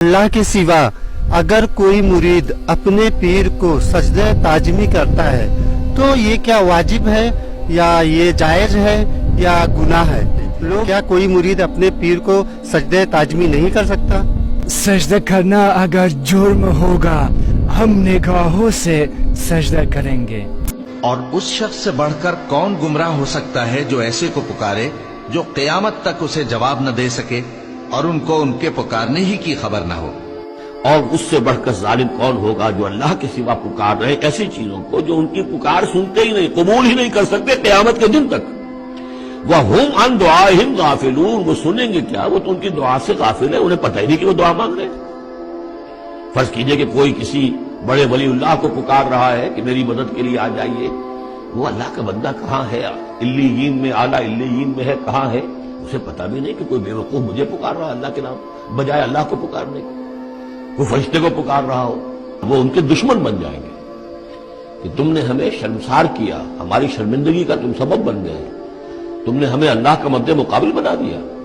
اللہ کے سوا اگر کوئی مرید اپنے پیر کو سجدہ تعظیمی کرتا ہے تو یہ کیا واجب ہے یا یہ جائز ہے یا گناہ ہے؟ کیا کوئی مرید اپنے پیر کو سجدہ تعظیمی نہیں کر سکتا؟ سجدہ کرنا اگر جرم ہوگا ہم نگاہوں سے سجدہ کریں گے۔ اور اس شخص سے بڑھ کر کون گمراہ ہو سکتا ہے جو ایسے کو پکارے جو قیامت تک اسے جواب نہ دے سکے اور ان کو ان کے پکارنے ہی کی خبر نہ ہو۔ اور اس سے بڑھ کر ظالم کون ہوگا جو اللہ کے سوا پکار رہے ایسی چیزوں کو جو ان کی پکار سنتے ہی نہیں، قبول ہی نہیں کر سکتے قیامت کے دن تک۔ وَهُمْ عَنْ دُعَائِهِمْ غَافِلُونَ، وہ سنیں گے کیا؟ وہ تو ان کی دعا سے غافل ہے، انہیں پتہ ہی نہیں کہ وہ دعا مانگ رہے ہیں۔ فرض کیجئے کہ کوئی کسی بڑے ولی اللہ کو پکار رہا ہے کہ میری مدد کے لیے آ جائیے، وہ اللہ کا بندہ کہاں ہے؟ علیین میں، اعلیٰ علیین میں ہے، کہاں ہے؟ اسے پتہ بھی نہیں کہ کوئی بے وقوف مجھے پکار رہا ہے اللہ کے نام بجائے اللہ کو پکارنے کے، وہ فرشتے کو پکار رہا ہو، وہ ان کے دشمن بن جائیں گے کہ تم نے ہمیں شرمسار کیا، ہماری شرمندگی کا تم سبب بن گئے، تم نے ہمیں اللہ کا مد مقابل بنا دیا۔